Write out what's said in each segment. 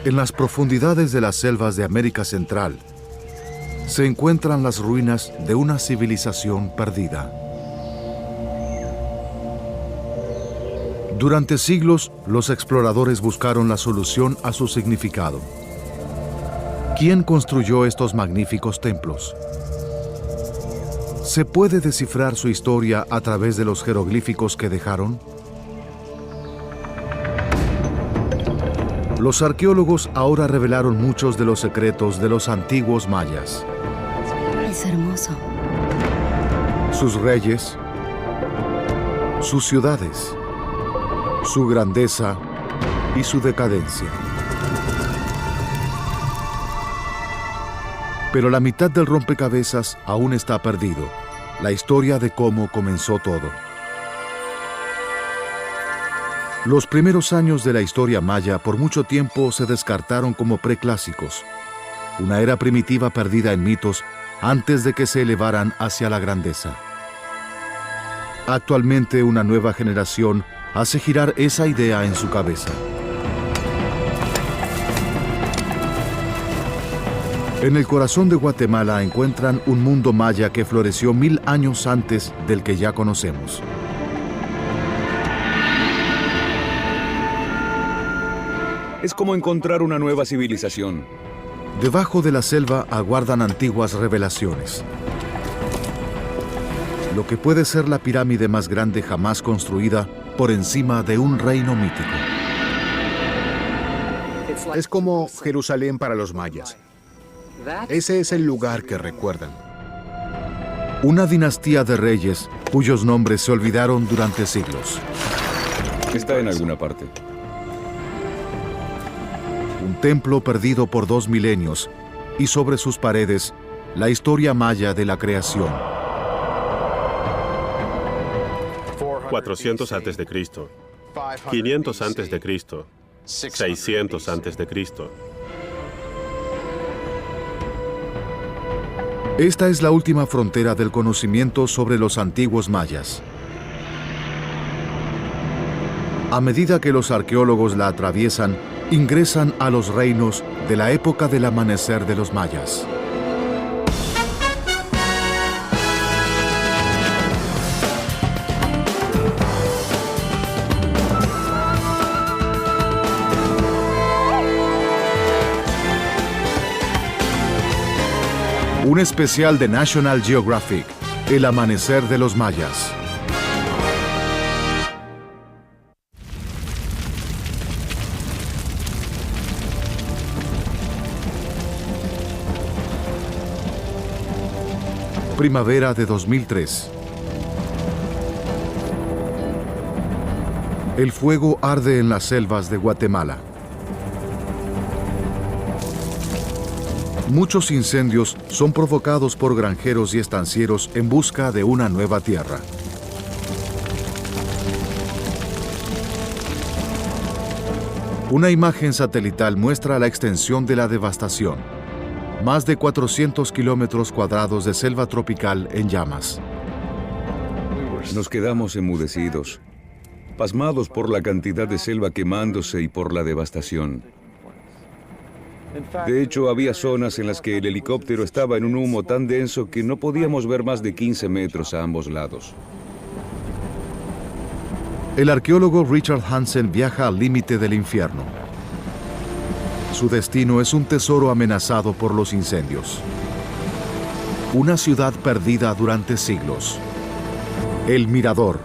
En las profundidades de las selvas de América Central se encuentran las ruinas de una civilización perdida. Durante siglos, los exploradores buscaron la solución a su significado. ¿Quién construyó estos magníficos templos? ¿Se puede descifrar su historia a través de los jeroglíficos que dejaron? Los arqueólogos ahora revelaron muchos de los secretos de los antiguos mayas. Es hermoso. Sus reyes, sus ciudades, su grandeza y su decadencia. Pero la mitad del rompecabezas aún está perdido, la historia de cómo comenzó todo. Los primeros años de la historia maya por mucho tiempo se descartaron como preclásicos, una era primitiva perdida en mitos antes de que se elevaran hacia la grandeza. Actualmente una nueva generación hace girar esa idea en su cabeza. En el corazón de Guatemala encuentran un mundo maya que floreció 1000 años antes del que ya conocemos. Es como encontrar una nueva civilización. Debajo de la selva aguardan antiguas revelaciones. Lo que puede ser la pirámide más grande jamás construida por encima de un reino mítico. Es como Jerusalén para los mayas. Ese es el lugar que recuerdan. Una dinastía de reyes cuyos nombres se olvidaron durante siglos. Está en alguna parte. Un templo perdido por 2 milenios y sobre sus paredes la historia maya de la creación. 400 antes de Cristo, 500 antes de Cristo, 600 antes de Cristo. Esta es la última frontera del conocimiento sobre los antiguos mayas. A medida que los arqueólogos la atraviesan, ingresan a los reinos de la época del amanecer de los mayas. Un especial de National Geographic, El amanecer de los mayas. Primavera de 2003. El fuego arde en las selvas de Guatemala. Muchos incendios son provocados por granjeros y estancieros en busca de una nueva tierra. Una imagen satelital muestra la extensión de la devastación. Más de 400 kilómetros cuadrados de selva tropical en llamas. Nos quedamos enmudecidos, pasmados por la cantidad de selva quemándose y por la devastación. De hecho, había zonas en las que el helicóptero estaba en un humo tan denso que no podíamos ver más de 15 metros a ambos lados. El arqueólogo Richard Hansen viaja al límite del infierno. Su destino es un tesoro amenazado por los incendios. Una ciudad perdida durante siglos. El Mirador.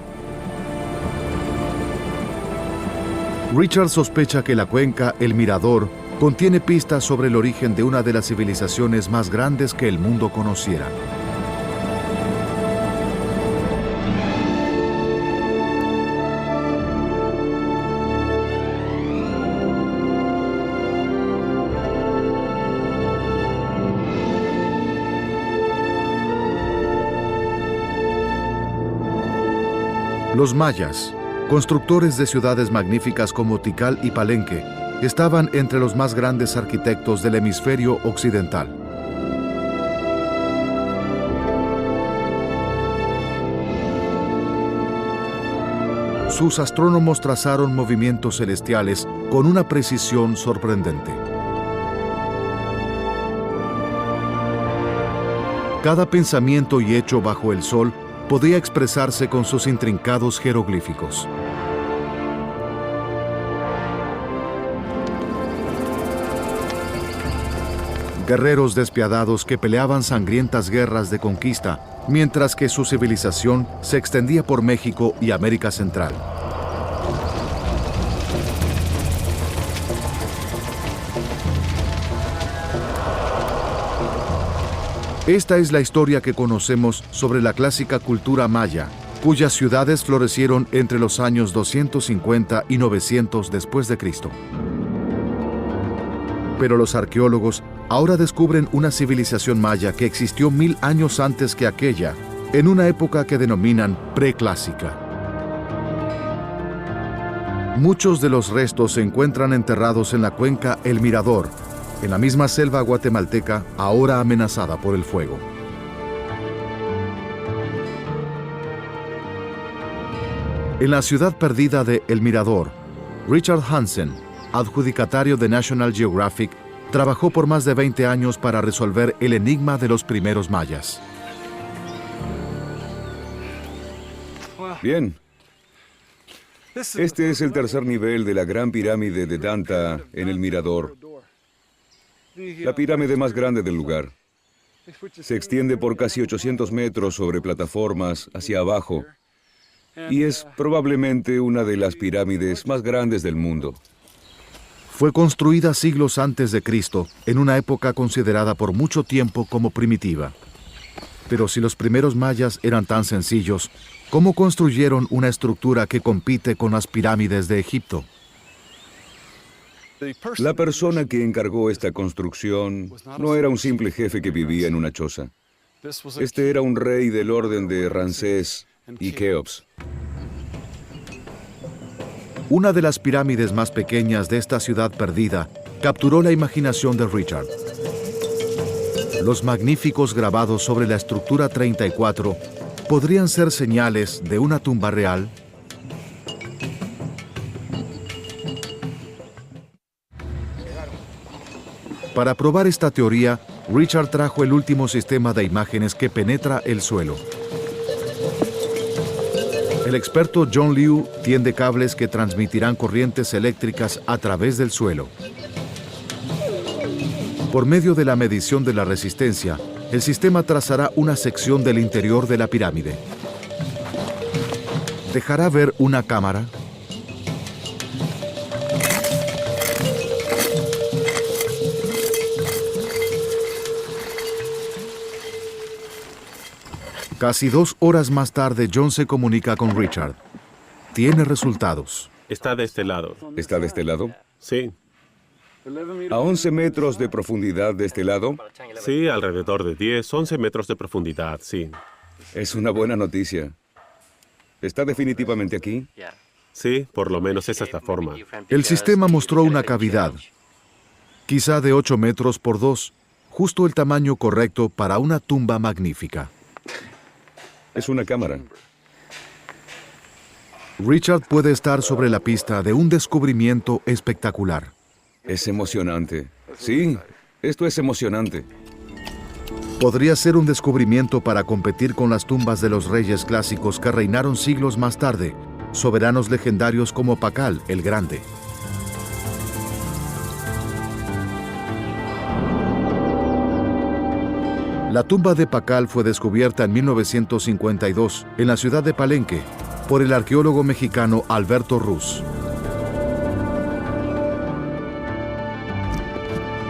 Richard sospecha que la cuenca El Mirador contiene pistas sobre el origen de una de las civilizaciones más grandes que el mundo conociera. Los mayas, constructores de ciudades magníficas como Tikal y Palenque, estaban entre los más grandes arquitectos del hemisferio occidental. Sus astrónomos trazaron movimientos celestiales con una precisión sorprendente. Cada pensamiento y hecho bajo el sol podía expresarse con sus intrincados jeroglíficos. Guerreros despiadados que peleaban sangrientas guerras de conquista, mientras que su civilización se extendía por México y América Central. Esta es la historia que conocemos sobre la clásica cultura maya, cuyas ciudades florecieron entre los años 250 y 900 después de Cristo. Pero los arqueólogos ahora descubren una civilización maya que existió 1000 años antes que aquella, en una época que denominan preclásica. Muchos de los restos se encuentran enterrados en la cuenca El Mirador, en la misma selva guatemalteca, ahora amenazada por el fuego. En la ciudad perdida de El Mirador, Richard Hansen, adjudicatario de National Geographic, trabajó por más de 20 años para resolver el enigma de los primeros mayas. Bien. Este es el tercer nivel de la gran pirámide de Danta en El Mirador, la pirámide más grande del lugar. Se extiende por casi 800 metros sobre plataformas hacia abajo y es probablemente una de las pirámides más grandes del mundo. Fue construida siglos antes de Cristo, en una época considerada por mucho tiempo como primitiva. Pero si los primeros mayas eran tan sencillos, ¿cómo construyeron una estructura que compite con las pirámides de Egipto? La persona que encargó esta construcción no era un simple jefe que vivía en una choza. Este era un rey del orden de Ramsés y Keops. Una de las pirámides más pequeñas de esta ciudad perdida capturó la imaginación de Richard. Los magníficos grabados sobre la estructura 34 podrían ser señales de una tumba real. Para probar esta teoría, Richard trajo el último sistema de imágenes que penetra el suelo. El experto John Liu tiende cables que transmitirán corrientes eléctricas a través del suelo. Por medio de la medición de la resistencia, el sistema trazará una sección del interior de la pirámide. ¿Dejará ver una cámara? Casi 2 horas más tarde, John se comunica con Richard. Tiene resultados. Está de este lado. ¿Está de este lado? Sí. ¿A 11 metros de profundidad de este lado? Sí, alrededor de 10, 11 metros de profundidad, sí. Es una buena noticia. ¿Está definitivamente aquí? Sí, por lo menos es esta forma. El sistema mostró una cavidad, quizá de 8 metros por 2, justo el tamaño correcto para una tumba magnífica. Es una cámara. Richard puede estar sobre la pista de un descubrimiento espectacular. Es emocionante. Sí, esto es emocionante. Podría ser un descubrimiento para competir con las tumbas de los reyes clásicos que reinaron siglos más tarde, soberanos legendarios como Pakal el Grande. La tumba de Pakal fue descubierta en 1952 en la ciudad de Palenque por el arqueólogo mexicano Alberto Ruz.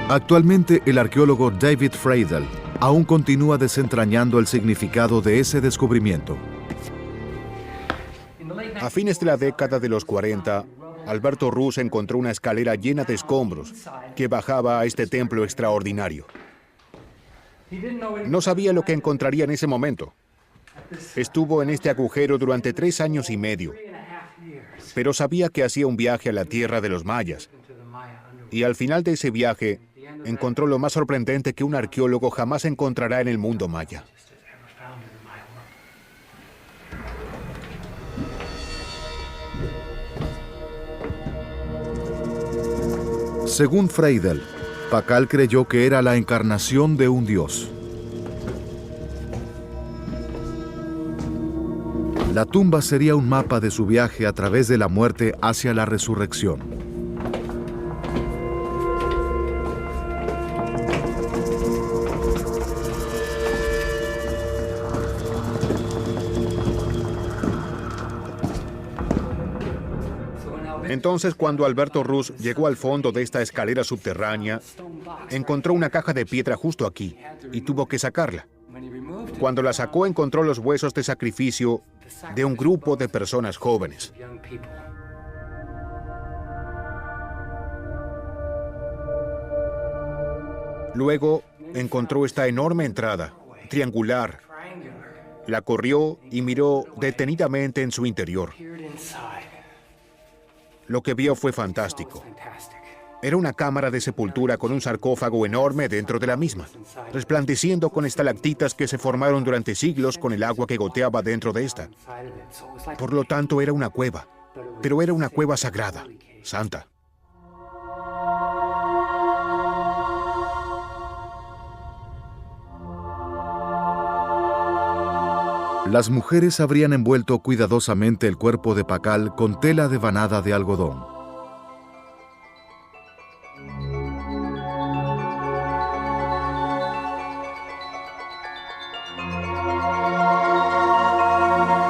Actualmente, el arqueólogo David Freidel aún continúa desentrañando el significado de ese descubrimiento. A fines de la década de los 40, Alberto Ruz encontró una escalera llena de escombros que bajaba a este templo extraordinario. No sabía lo que encontraría en ese momento. Estuvo en este agujero durante 3 años y medio, pero sabía que hacía un viaje a la tierra de los mayas. Y al final de ese viaje, encontró lo más sorprendente que un arqueólogo jamás encontrará en el mundo maya. Según Freidel, Pakal creyó que era la encarnación de un dios. La tumba sería un mapa de su viaje a través de la muerte hacia la resurrección. Entonces, cuando Alberto Ruz llegó al fondo de esta escalera subterránea, encontró una caja de piedra justo aquí y tuvo que sacarla. Cuando la sacó, encontró los huesos de sacrificio de un grupo de personas jóvenes. Luego, encontró esta enorme entrada, triangular. La corrió y miró detenidamente en su interior. Lo que vio fue fantástico. Era una cámara de sepultura con un sarcófago enorme dentro de la misma, resplandeciendo con estalactitas que se formaron durante siglos con el agua que goteaba dentro de esta. Por lo tanto, era una cueva, pero era una cueva sagrada, santa. Las mujeres habrían envuelto cuidadosamente el cuerpo de Pakal con tela devanada de algodón.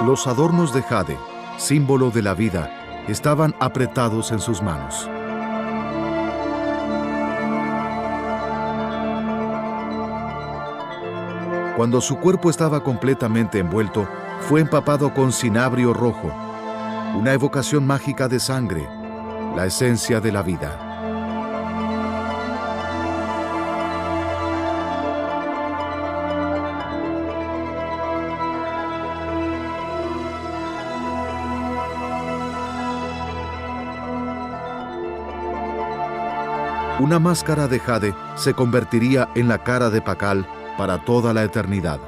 Los adornos de jade, símbolo de la vida, estaban apretados en sus manos. Cuando su cuerpo estaba completamente envuelto, fue empapado con cinabrio rojo, una evocación mágica de sangre, la esencia de la vida. Una máscara de jade se convertiría en la cara de Pakal para toda la eternidad.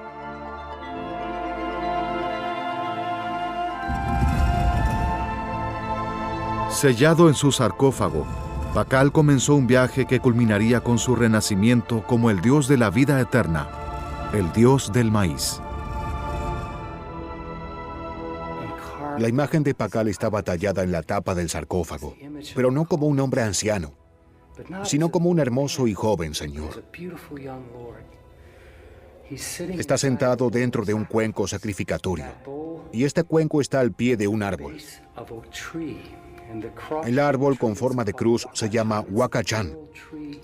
Sellado en su sarcófago, Pakal comenzó un viaje que culminaría con su renacimiento como el dios de la vida eterna, el dios del maíz. La imagen de Pakal estaba tallada en la tapa del sarcófago, pero no como un hombre anciano, sino como un hermoso y joven señor. Está sentado dentro de un cuenco sacrificatorio, y este cuenco está al pie de un árbol. El árbol con forma de cruz se llama Huacachán.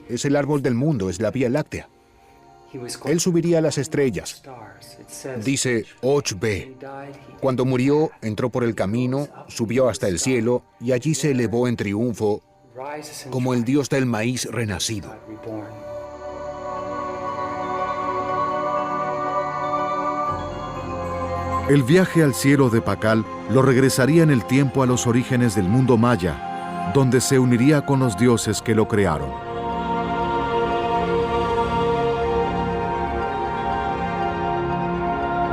Es el árbol del mundo, es la Vía Láctea. Él subiría a las estrellas. Dice Och-Be. Cuando murió, entró por el camino, subió hasta el cielo, y allí se elevó en triunfo como el dios del maíz renacido. El viaje al cielo de Pakal lo regresaría en el tiempo a los orígenes del mundo maya, donde se uniría con los dioses que lo crearon.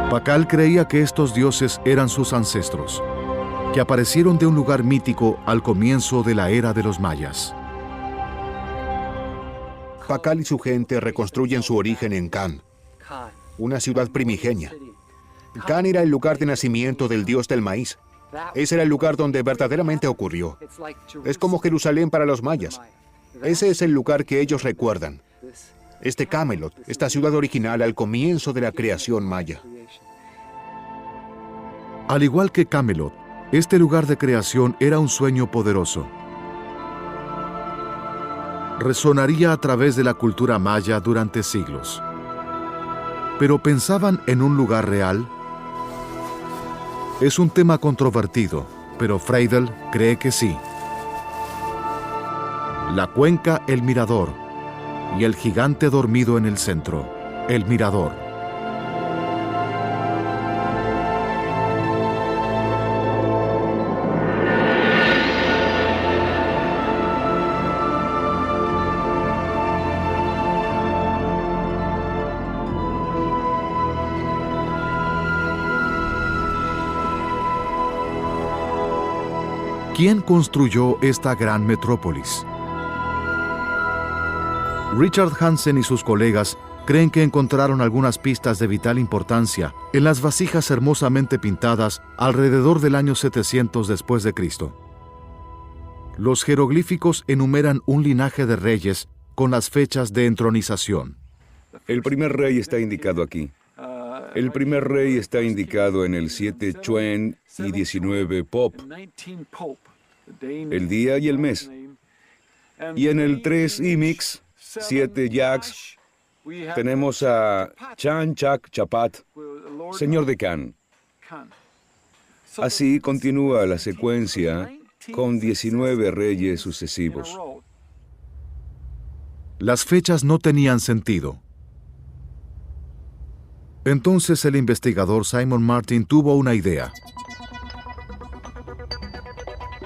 Pakal creía que estos dioses eran sus ancestros, que aparecieron de un lugar mítico al comienzo de la era de los mayas. Pakal y su gente reconstruyen su origen en Kan, una ciudad primigenia. Kan era el lugar de nacimiento del dios del maíz. Ese era el lugar donde verdaderamente ocurrió. Es como Jerusalén para los mayas. Ese es el lugar que ellos recuerdan. Este Camelot, esta ciudad original al comienzo de la creación maya. Al igual que Camelot, este lugar de creación era un sueño poderoso. Resonaría a través de la cultura maya durante siglos. ¿Pero pensaban en un lugar real? Es un tema controvertido, pero Freidel cree que sí. La cuenca, el mirador, y el gigante dormido en el centro, el mirador. ¿Quién construyó esta gran metrópolis? Richard Hansen y sus colegas creen que encontraron algunas pistas de vital importancia en las vasijas hermosamente pintadas alrededor del año 700 después de Cristo. Los jeroglíficos enumeran un linaje de reyes con las fechas de entronización. El primer rey está indicado aquí. El primer rey está indicado en el 7 Chuen y 19 Pop, el día y el mes. Y en el 3 Imix, 7 Yax, tenemos a Chan Chak Chapat, señor de Can. Así continúa la secuencia con 19 reyes sucesivos. Las fechas no tenían sentido. Entonces el investigador Simon Martin tuvo una idea.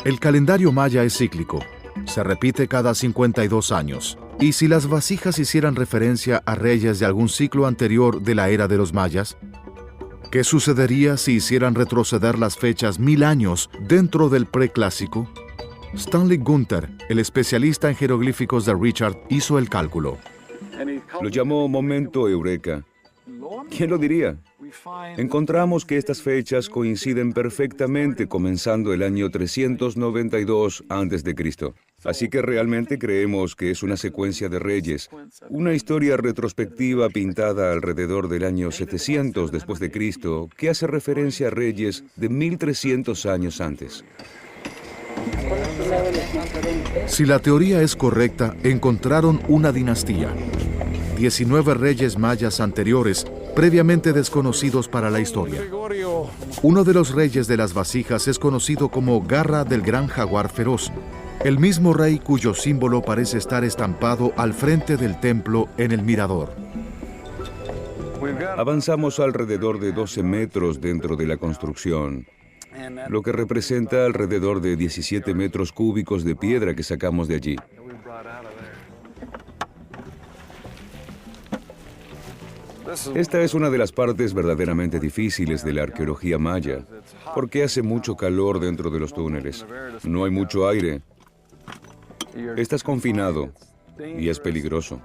El calendario maya es cíclico, se repite cada 52 años. Y si las vasijas hicieran referencia a reyes de algún ciclo anterior de la era de los mayas, ¿qué sucedería si hicieran retroceder las fechas 1000 años dentro del preclásico? Stanley Gunther, el especialista en jeroglíficos de Richard, hizo el cálculo. Lo llamó momento eureka. ¿Quién lo diría? Encontramos que estas fechas coinciden perfectamente comenzando el año 392 a.C. Así que realmente creemos que es una secuencia de reyes, una historia retrospectiva pintada alrededor del año 700 después de Cristo, que hace referencia a reyes de 1300 años antes. Si la teoría es correcta, encontraron una dinastía. 19 reyes mayas anteriores, previamente desconocidos para la historia. Uno de los reyes de las vasijas es conocido como Garra del Gran Jaguar Feroz, el mismo rey cuyo símbolo parece estar estampado al frente del templo en el mirador. Avanzamos alrededor de 12 metros dentro de la construcción, lo que representa alrededor de 17 metros cúbicos de piedra que sacamos de allí. Esta es una de las partes verdaderamente difíciles de la arqueología maya, porque hace mucho calor dentro de los túneles. No hay mucho aire. Estás confinado y es peligroso.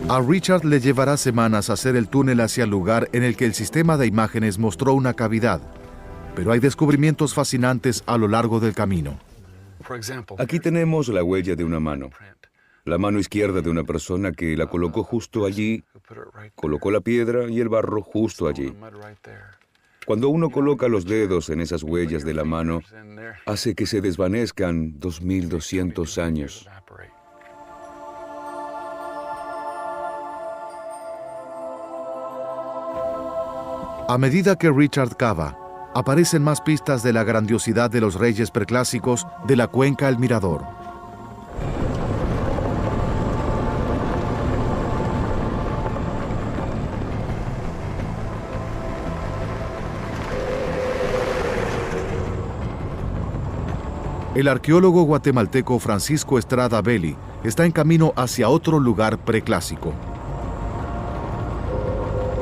A Richard le llevará semanas hacer el túnel hacia el lugar en el que el sistema de imágenes mostró una cavidad, pero hay descubrimientos fascinantes a lo largo del camino. Aquí tenemos la huella de una mano. La mano izquierda de una persona que la colocó justo allí, colocó la piedra y el barro justo allí. Cuando uno coloca los dedos en esas huellas de la mano, hace que se desvanezcan 2200 años. A medida que Richard cava, aparecen más pistas de la grandiosidad de los reyes preclásicos de la cuenca El Mirador. El arqueólogo guatemalteco Francisco Estrada Belli está en camino hacia otro lugar preclásico.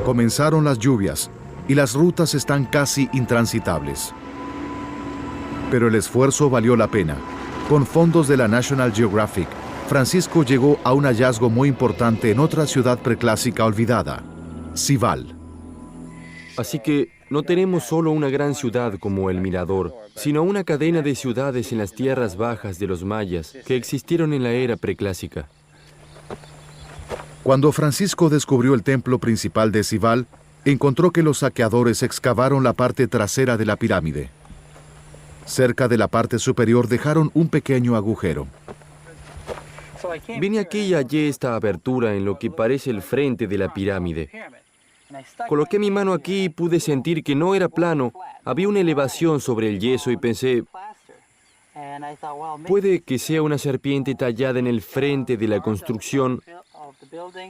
Comenzaron las lluvias y las rutas están casi intransitables. Pero el esfuerzo valió la pena. Con fondos de la National Geographic, Francisco llegó a un hallazgo muy importante en otra ciudad preclásica olvidada, Cival. Así que no tenemos solo una gran ciudad como El Mirador, sino una cadena de ciudades en las tierras bajas de los mayas que existieron en la era preclásica. Cuando Francisco descubrió el templo principal de Cival, encontró que los saqueadores excavaron la parte trasera de la pirámide. Cerca de la parte superior dejaron un pequeño agujero. Vine aquí y hallé esta abertura en lo que parece el frente de la pirámide. Coloqué mi mano aquí y pude sentir que no era plano, había una elevación sobre el yeso y pensé, puede que sea una serpiente tallada en el frente de la construcción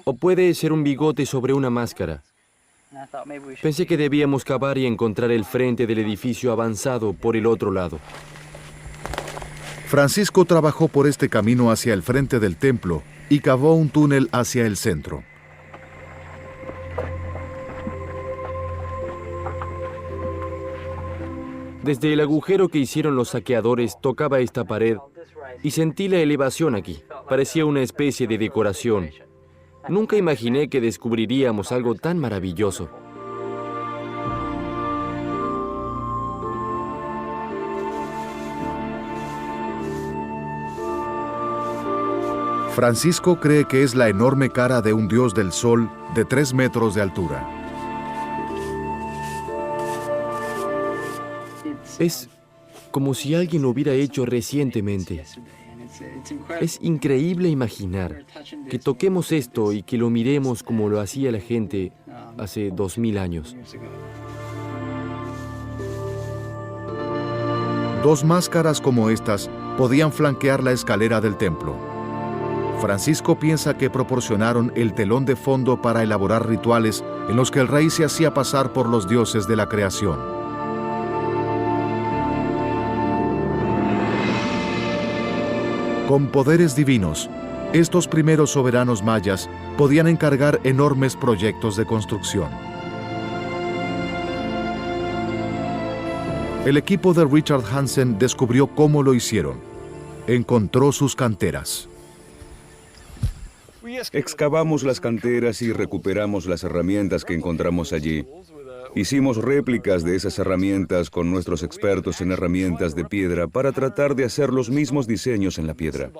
o puede ser un bigote sobre una máscara. Pensé que debíamos cavar y encontrar el frente del edificio avanzado por el otro lado. Francisco trabajó por este camino hacia el frente del templo y cavó un túnel hacia el centro. Desde el agujero que hicieron los saqueadores tocaba esta pared y sentí la elevación aquí. Parecía una especie de decoración. Nunca imaginé que descubriríamos algo tan maravilloso. Francisco cree que es la enorme cara de un dios del sol de 3 metros de altura. Es como si alguien lo hubiera hecho recientemente. Es increíble imaginar que toquemos esto y que lo miremos como lo hacía la gente hace 2000 años. 2 máscaras como estas podían flanquear la escalera del templo. Francisco piensa que proporcionaron el telón de fondo para elaborar rituales en los que el rey se hacía pasar por los dioses de la creación. Con poderes divinos, estos primeros soberanos mayas podían encargar enormes proyectos de construcción. El equipo de Richard Hansen descubrió cómo lo hicieron. Encontró sus canteras. Excavamos las canteras y recuperamos las herramientas que encontramos allí. Hicimos réplicas de esas herramientas con nuestros expertos en herramientas de piedra para tratar de hacer los mismos diseños en la piedra.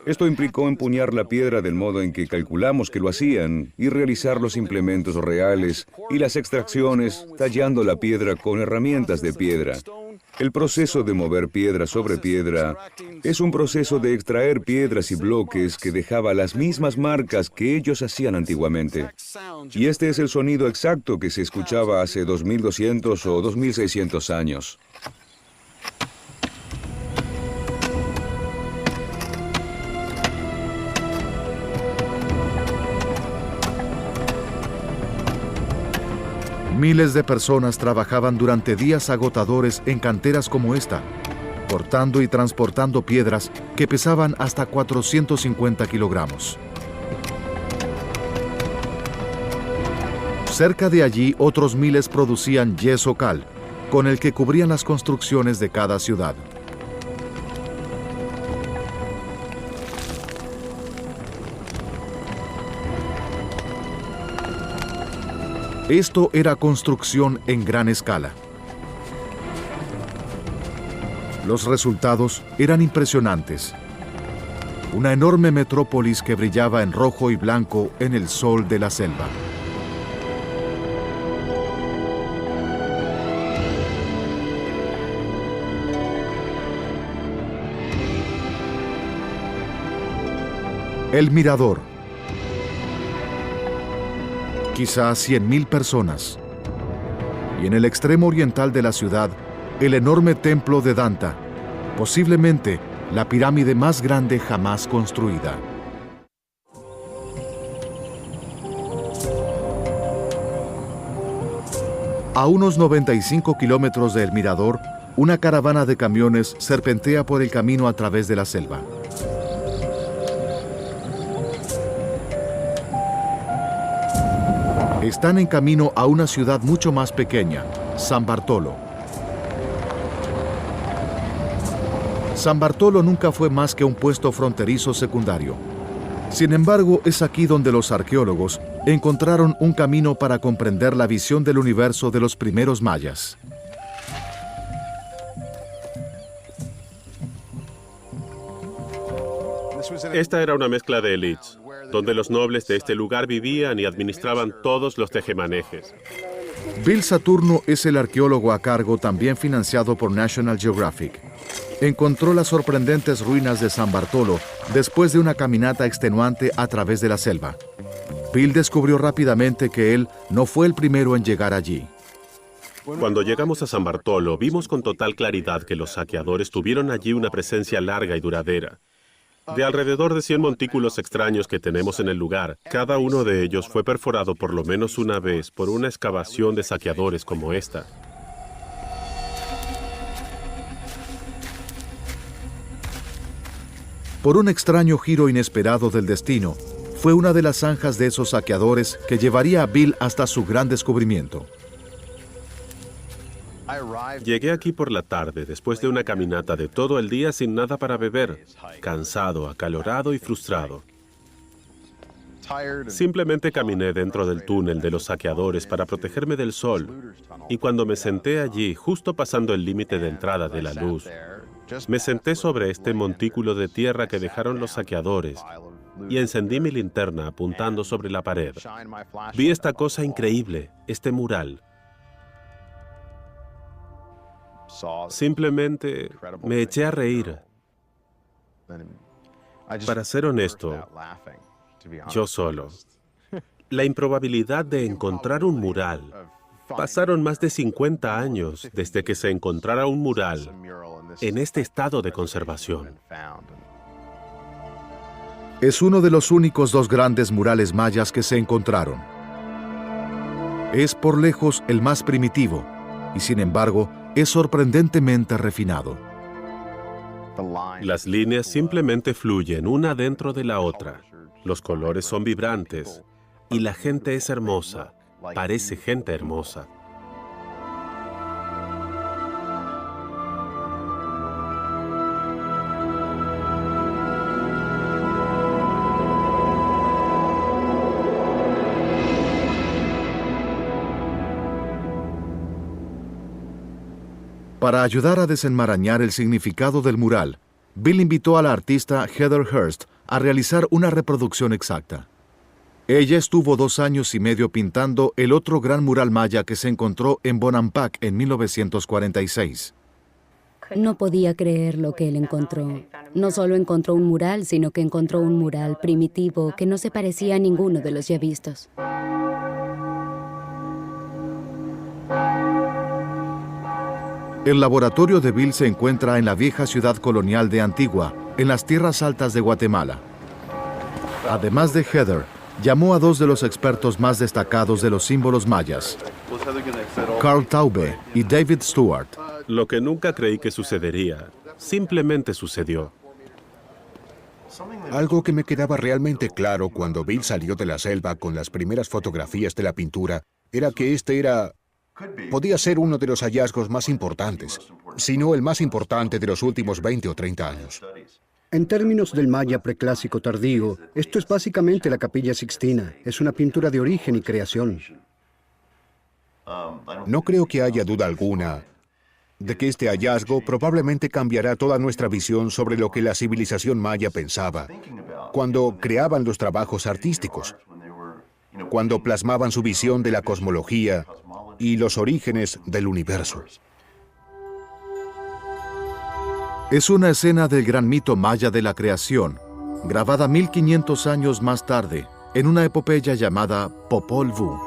Esto implicó empuñar la piedra del modo en que calculamos que lo hacían y realizar los implementos reales y las extracciones tallando la piedra con herramientas de piedra. El proceso de mover piedra sobre piedra es un proceso de extraer piedras y bloques que dejaba las mismas marcas que ellos hacían antiguamente. Y este es el sonido exacto que se escuchaba hace 2200 o 2600 años. Miles de personas trabajaban durante días agotadores en canteras como esta, cortando y transportando piedras que pesaban hasta 450 kilogramos. Cerca de allí, otros miles producían yeso cal, con el que cubrían las construcciones de cada ciudad. Esto era construcción en gran escala. Los resultados eran impresionantes. Una enorme metrópolis que brillaba en rojo y blanco en el sol de la selva. El Mirador. Quizás 100,000 personas. Y en el extremo oriental de la ciudad, el enorme templo de Danta, posiblemente la pirámide más grande jamás construida. A unos 95 kilómetros de El Mirador, una caravana de camiones serpentea por el camino a través de la selva. Están en camino a una ciudad mucho más pequeña, San Bartolo. San Bartolo nunca fue más que un puesto fronterizo secundario. Sin embargo, es aquí donde los arqueólogos encontraron un camino para comprender la visión del universo de los primeros mayas. Esta era una mezcla de élites, donde los nobles de este lugar vivían y administraban todos los tejemanejes. Bill Saturno es el arqueólogo a cargo, también financiado por National Geographic. Encontró las sorprendentes ruinas de San Bartolo después de una caminata extenuante a través de la selva. Bill descubrió rápidamente que él no fue el primero en llegar allí. Cuando llegamos a San Bartolo, vimos con total claridad que los saqueadores tuvieron allí una presencia larga y duradera. De alrededor de 100 montículos extraños que tenemos en el lugar, cada uno de ellos fue perforado por lo menos una vez por una excavación de saqueadores como esta. Por un extraño giro inesperado del destino, fue una de las zanjas de esos saqueadores que llevaría a Bill hasta su gran descubrimiento. Llegué aquí por la tarde, después de una caminata de todo el día sin nada para beber, cansado, acalorado y frustrado. Simplemente caminé dentro del túnel de los saqueadores para protegerme del sol, y cuando me senté allí, justo pasando el límite de entrada de la luz, me senté sobre este montículo de tierra que dejaron los saqueadores y encendí mi linterna apuntando sobre la pared. Vi esta cosa increíble, este mural. Simplemente me eché a reír. Para ser honesto, yo solo. La improbabilidad de encontrar un mural. Pasaron más de 50 años desde que se encontrara un mural en este estado de conservación. Es uno de los únicos dos grandes murales mayas que se encontraron. Es por lejos el más primitivo y sin embargo es sorprendentemente refinado. Las líneas simplemente fluyen una dentro de la otra. Los colores son vibrantes y la gente es hermosa. Parece gente hermosa. Para ayudar a desenmarañar el significado del mural, Bill invitó a la artista Heather Hurst a realizar una reproducción exacta. Ella estuvo 2 años y medio pintando el otro gran mural maya que se encontró en Bonampak en 1946. No podía creer lo que él encontró. No solo encontró un mural, sino que encontró un mural primitivo que no se parecía a ninguno de los ya vistos. El laboratorio de Bill se encuentra en la vieja ciudad colonial de Antigua, en las tierras altas de Guatemala. Además de Heather, llamó a 2 de los expertos más destacados de los símbolos mayas, Carl Taube y David Stewart. Lo que nunca creí que sucedería, simplemente sucedió. Algo que me quedaba realmente claro cuando Bill salió de la selva con las primeras fotografías de la pintura era que podía ser uno de los hallazgos más importantes, si no el más importante de los últimos 20 o 30 años. En términos del maya preclásico tardío, esto es básicamente la Capilla Sixtina. Es una pintura de origen y creación. No creo que haya duda alguna de que este hallazgo probablemente cambiará toda nuestra visión sobre lo que la civilización maya pensaba cuando creaban los trabajos artísticos, cuando plasmaban su visión de la cosmología y los orígenes del universo. Es una escena del gran mito maya de la creación, grabada 1500 años más tarde, en una epopeya llamada Popol Vuh.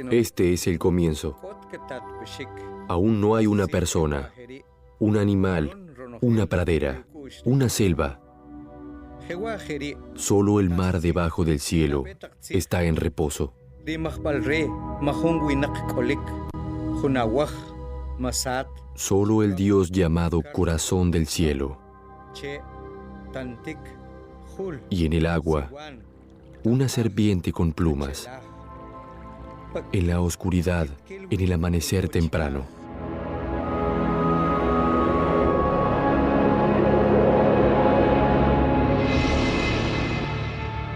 Este es el comienzo. Aún no hay una persona, un animal, una pradera, una selva. Solo el mar debajo del cielo está en reposo. Solo el Dios llamado Corazón del Cielo. Y en el agua, una serpiente con plumas. En la oscuridad, en el amanecer temprano.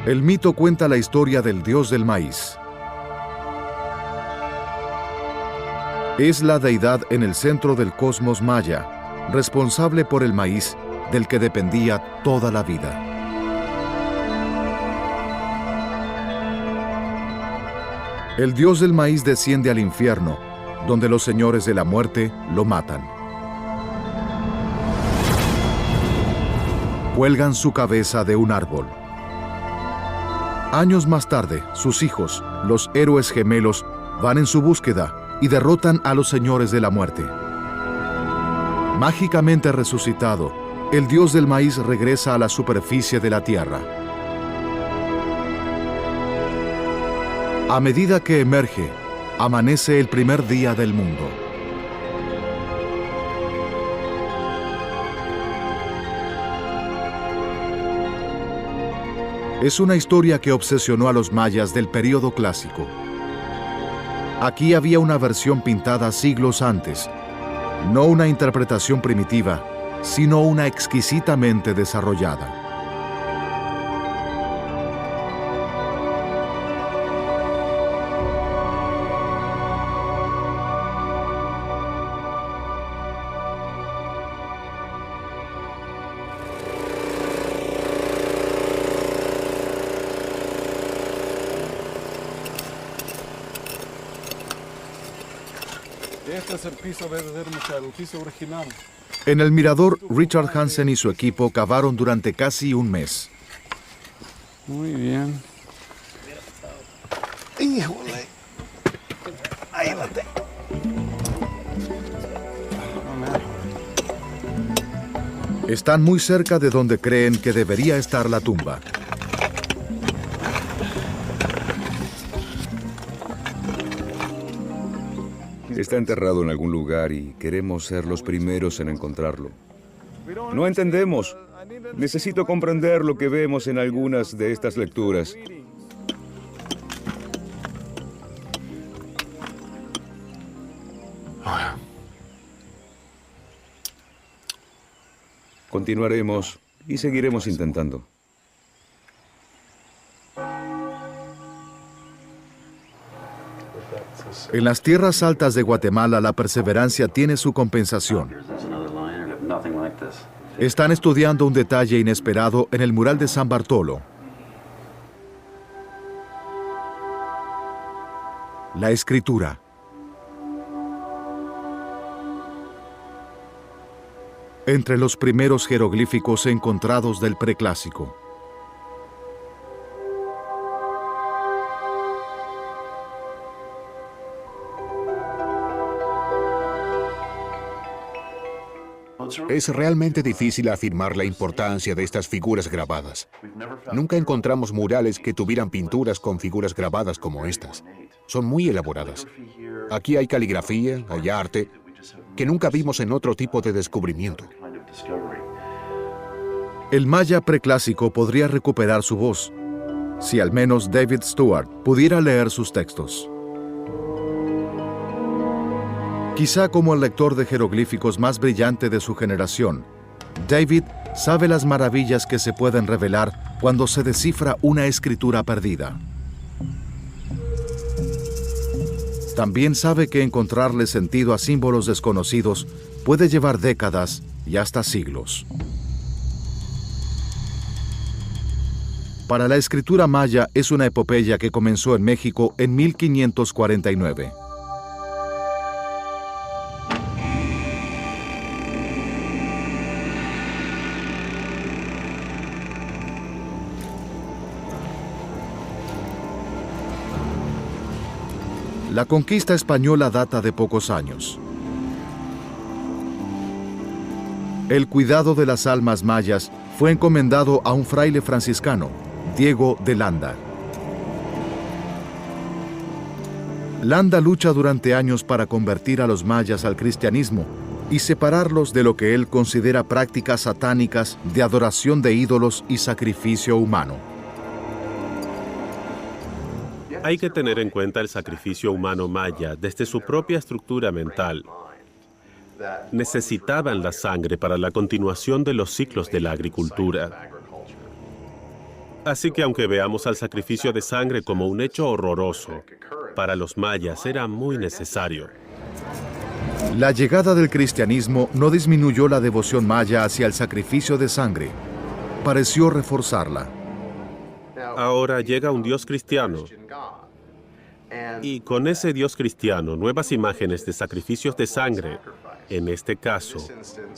El mito cuenta la historia del dios del maíz. Es la deidad en el centro del cosmos maya, responsable por el maíz del que dependía toda la vida. El dios del maíz desciende al infierno, donde los señores de la muerte lo matan. Cuelgan su cabeza de un árbol. Años más tarde, sus hijos, los héroes gemelos, van en su búsqueda y derrotan a los señores de la muerte. Mágicamente resucitado, el dios del maíz regresa a la superficie de la tierra. A medida que emerge, amanece el primer día del mundo. Es una historia que obsesionó a los mayas del período clásico. Aquí había una versión pintada siglos antes, no una interpretación primitiva, sino una exquisitamente desarrollada. Este es el piso verdadero, el piso original. En el mirador, Richard Hansen y su equipo cavaron durante casi un mes. Muy bien. ¡Híjole! Ahí la tengo. Están muy cerca de donde creen que debería estar la tumba. Está enterrado en algún lugar y queremos ser los primeros en encontrarlo. No entendemos. Necesito comprender lo que vemos en algunas de estas lecturas. Continuaremos y seguiremos intentando. En las tierras altas de Guatemala, la perseverancia tiene su compensación. Están estudiando un detalle inesperado en el mural de San Bartolo. La escritura. Entre los primeros jeroglíficos encontrados del preclásico. Es realmente difícil afirmar la importancia de estas figuras grabadas. Nunca encontramos murales que tuvieran pinturas con figuras grabadas como estas. Son muy elaboradas. Aquí hay caligrafía, hay arte, que nunca vimos en otro tipo de descubrimiento. El maya preclásico podría recuperar su voz, si al menos David Stewart pudiera leer sus textos. Quizá como el lector de jeroglíficos más brillante de su generación, David sabe las maravillas que se pueden revelar cuando se descifra una escritura perdida. También sabe que encontrarle sentido a símbolos desconocidos puede llevar décadas y hasta siglos. Para la escritura maya es una epopeya que comenzó en México en 1549. La conquista española data de pocos años. El cuidado de las almas mayas fue encomendado a un fraile franciscano, Diego de Landa. Landa lucha durante años para convertir a los mayas al cristianismo y separarlos de lo que él considera prácticas satánicas de adoración de ídolos y sacrificio humano. Hay que tener en cuenta el sacrificio humano maya desde su propia estructura mental. Necesitaban la sangre para la continuación de los ciclos de la agricultura. Así que aunque veamos al sacrificio de sangre como un hecho horroroso, para los mayas era muy necesario. La llegada del cristianismo no disminuyó la devoción maya hacia el sacrificio de sangre. Pareció reforzarla. Ahora llega un Dios cristiano. Y con ese Dios cristiano, nuevas imágenes de sacrificios de sangre, en este caso,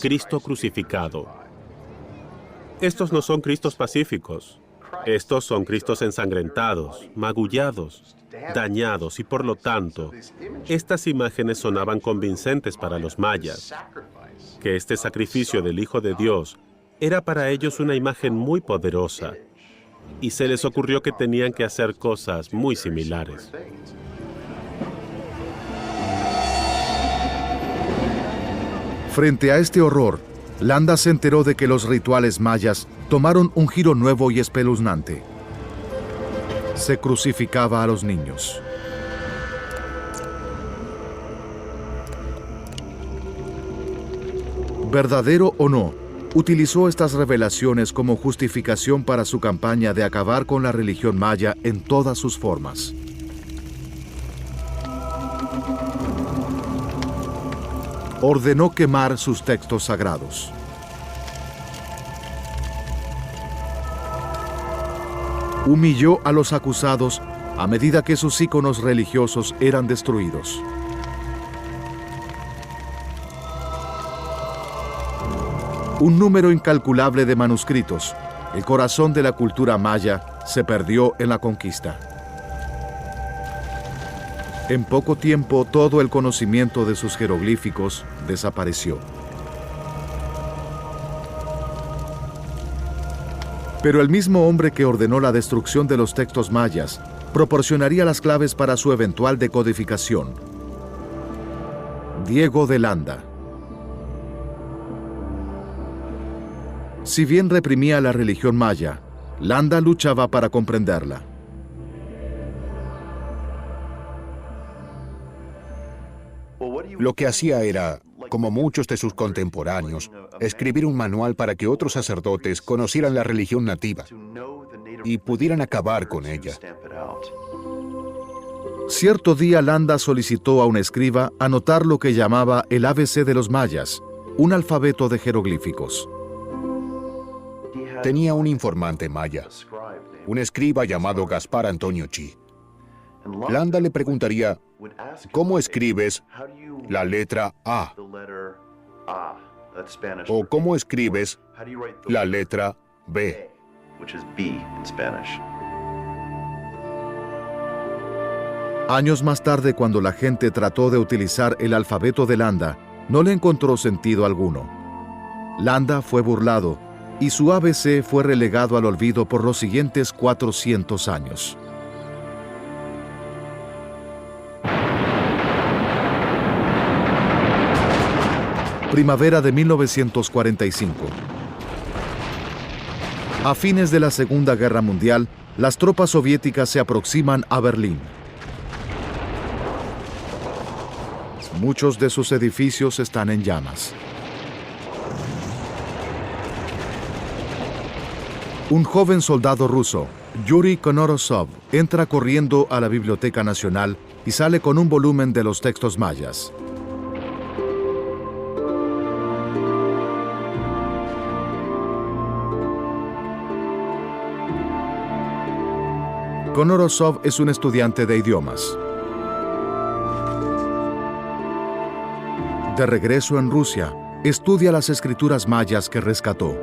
Cristo crucificado. Estos no son Cristos pacíficos. Estos son Cristos ensangrentados, magullados, dañados y por lo tanto, estas imágenes sonaban convincentes para los mayas. Que este sacrificio del Hijo de Dios era para ellos una imagen muy poderosa y se les ocurrió que tenían que hacer cosas muy similares. Frente a este horror, Landa se enteró de que los rituales mayas tomaron un giro nuevo y espeluznante. se crucificaba a los niños. Verdadero o no, utilizó estas revelaciones como justificación para su campaña de acabar con la religión maya en todas sus formas. Ordenó quemar sus textos sagrados. Humilló a los acusados a medida que sus íconos religiosos eran destruidos. Un número incalculable de manuscritos, el corazón de la cultura maya, se perdió en la conquista. En poco tiempo, todo el conocimiento de sus jeroglíficos desapareció. Pero el mismo hombre que ordenó la destrucción de los textos mayas proporcionaría las claves para su eventual decodificación. Diego de Landa. Si bien reprimía la religión maya, Landa luchaba para comprenderla. Lo que hacía era, como muchos de sus contemporáneos, escribir un manual para que otros sacerdotes conocieran la religión nativa y pudieran acabar con ella. Cierto día Landa solicitó a un escriba anotar lo que llamaba el ABC de los mayas, un alfabeto de jeroglíficos. Tenía un informante maya, un escriba llamado Gaspar Antonio Chi. Landa le preguntaría, ¿cómo escribes la letra A? ¿O cómo escribes la letra B? Años más tarde, cuando la gente trató de utilizar el alfabeto de Landa, no le encontró sentido alguno. Landa fue burlado y su ABC fue relegado al olvido por los siguientes 400 años. Primavera de 1945. A fines de la Segunda Guerra Mundial, las tropas soviéticas se aproximan a Berlín. Muchos de sus edificios están en llamas. Un joven soldado ruso, Yuri Konorosov, entra corriendo a la Biblioteca Nacional y sale con un volumen de los textos mayas. Konorosov es un estudiante de idiomas. De regreso en Rusia, estudia las escrituras mayas que rescató.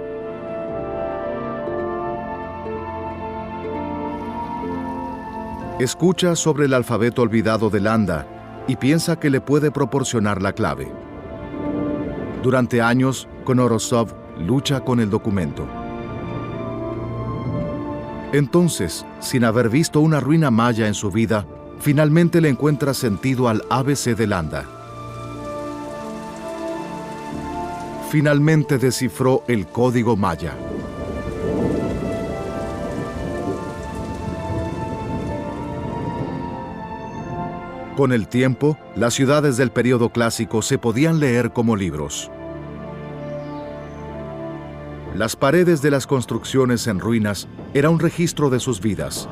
Escucha sobre el alfabeto olvidado de Landa y piensa que le puede proporcionar la clave. Durante años, Konorosov lucha con el documento. Entonces, sin haber visto una ruina maya en su vida, finalmente le encuentra sentido al ABC de Landa. Finalmente descifró el código maya. Con el tiempo, las ciudades del período clásico se podían leer como libros. Las paredes de las construcciones en ruinas era un registro de sus vidas.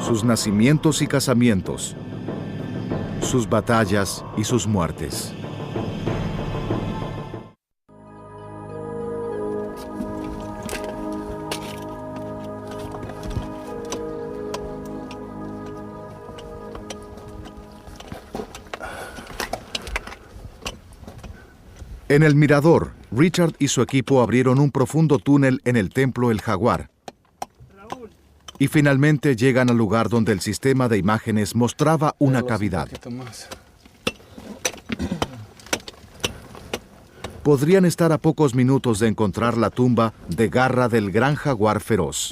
Sus nacimientos y casamientos, sus batallas y sus muertes. En el mirador, Richard y su equipo abrieron un profundo túnel en el templo El Jaguar. Y finalmente llegan al lugar donde el sistema de imágenes mostraba una cavidad. Podrían estar a pocos minutos de encontrar la tumba de garra del gran jaguar feroz.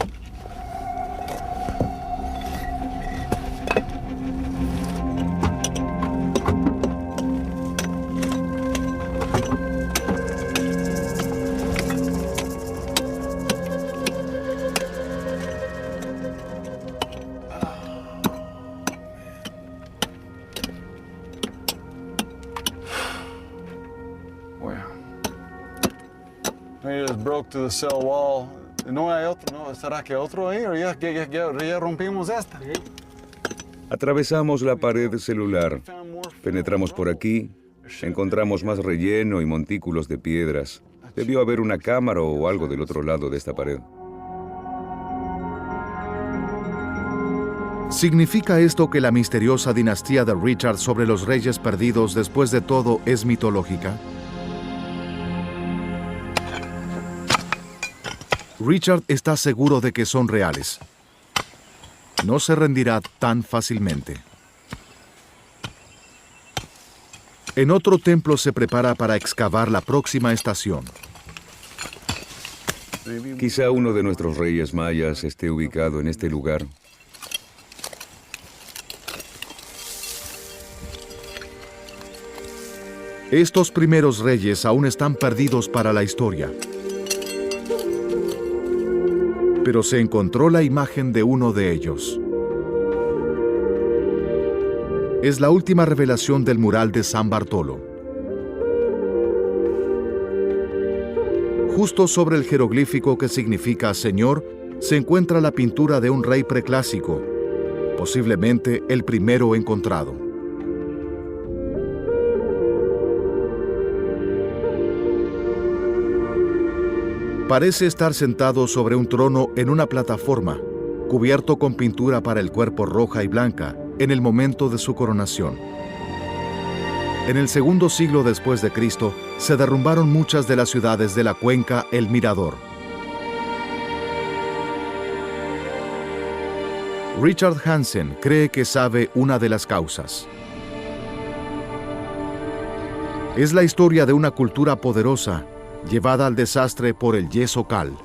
Ellos broke to the cell wall. No hay otro, ¿no? ¿Será que otro ahí? ¿O ya rompimos esta? Atravesamos la pared celular, penetramos por aquí, encontramos más relleno y montículos de piedras. Debió haber una cámara o algo del otro lado de esta pared. ¿Significa esto que la misteriosa dinastía de Richard sobre los reyes perdidos después de todo es mitológica? Richard está seguro de que son reales. No se rendirá tan fácilmente. En otro templo se prepara para excavar la próxima estación. Quizá uno de nuestros reyes mayas esté ubicado en este lugar. Estos primeros reyes aún están perdidos para la historia. Pero se encontró la imagen de uno de ellos. Es la última revelación del mural de San Bartolo. Justo sobre el jeroglífico que significa Señor, se encuentra la pintura de un rey preclásico, posiblemente el primero encontrado. Parece estar sentado sobre un trono en una plataforma, cubierto con pintura para el cuerpo roja y blanca, en el momento de su coronación. En el segundo siglo después de Cristo, se derrumbaron muchas de las ciudades de la cuenca El Mirador. Richard Hansen cree que sabe una de las causas. Es la historia de una cultura poderosa, llevada al desastre por el yeso cal.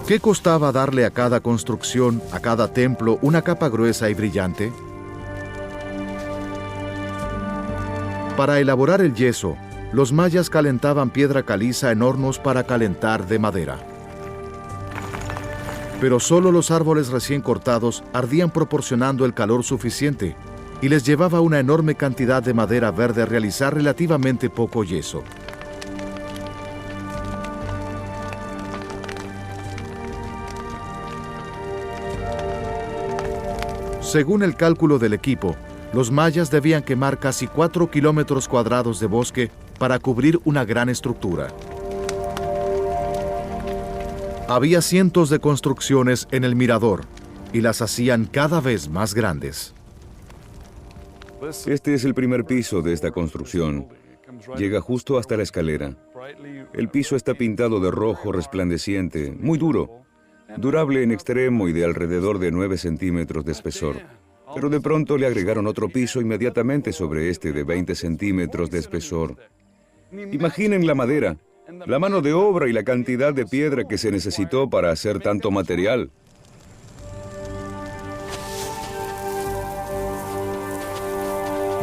¿Qué costaba darle a cada construcción, a cada templo, una capa gruesa y brillante? Para elaborar el yeso, los mayas calentaban piedra caliza en hornos para calentar de madera. Pero solo los árboles recién cortados ardían proporcionando el calor suficiente, y les llevaba una enorme cantidad de madera verde a realizar relativamente poco yeso. Según el cálculo del equipo, los mayas debían quemar casi 4 kilómetros cuadrados de bosque para cubrir una gran estructura. Había cientos de construcciones en el mirador, y las hacían cada vez más grandes. Este es el primer piso de esta construcción. Llega justo hasta la escalera. El piso está pintado de rojo resplandeciente, muy duro, durable en extremo y de alrededor de 9 centímetros de espesor. Pero de pronto le agregaron otro piso inmediatamente sobre este de 20 centímetros de espesor. Imaginen la madera, la mano de obra y la cantidad de piedra que se necesitó para hacer tanto material.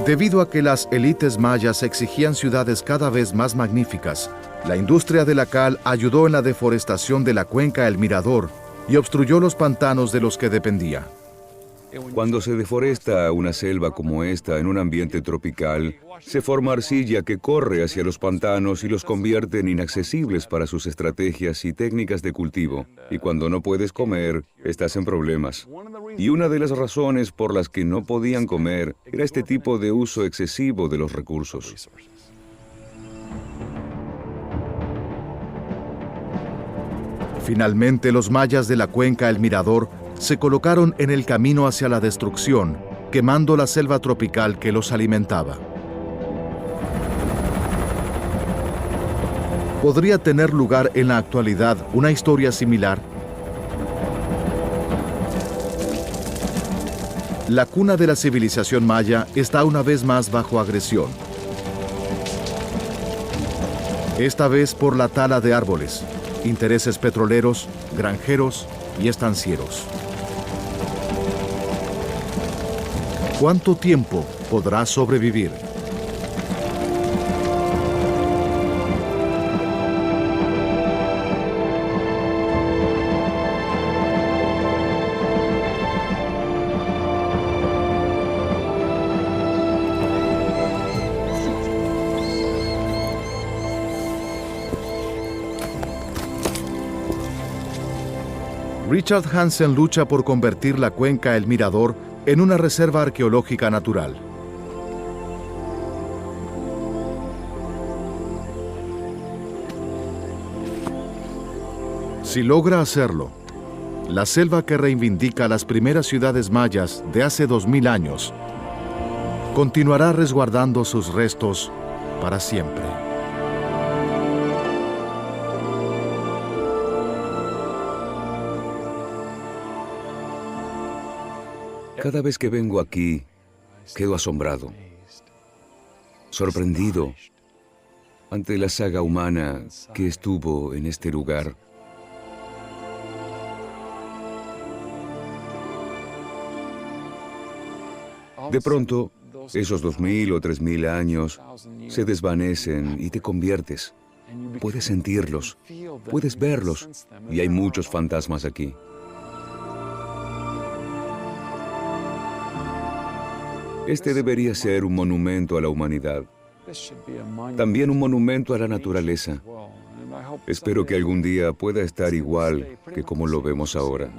Debido a que las élites mayas exigían ciudades cada vez más magníficas, la industria de la cal ayudó en la deforestación de la cuenca El Mirador y obstruyó los pantanos de los que dependía. Cuando se deforesta una selva como esta en un ambiente tropical, se forma arcilla que corre hacia los pantanos y los convierte en inaccesibles para sus estrategias y técnicas de cultivo. Y cuando no puedes comer, estás en problemas. Y una de las razones por las que no podían comer era este tipo de uso excesivo de los recursos. Finalmente, los mayas de la cuenca El Mirador se colocaron en el camino hacia la destrucción, quemando la selva tropical que los alimentaba. ¿Podría tener lugar en la actualidad una historia similar? La cuna de la civilización maya está una vez más bajo agresión. Esta vez por la tala de árboles, intereses petroleros, granjeros y estancieros. ¿Cuánto tiempo podrá sobrevivir? Richard Hansen lucha por convertir la cuenca El Mirador en una reserva arqueológica natural. Si logra hacerlo, la selva que reivindica las primeras ciudades mayas de hace 2000 años continuará resguardando sus restos para siempre. Cada vez que vengo aquí, quedo asombrado, sorprendido ante la saga humana que estuvo en este lugar. De pronto, esos 2000 o 3000 años se desvanecen y te conviertes. Puedes sentirlos, puedes verlos, y hay muchos fantasmas aquí. Este debería ser un monumento a la humanidad, también un monumento a la naturaleza. Espero que algún día pueda estar igual que como lo vemos ahora.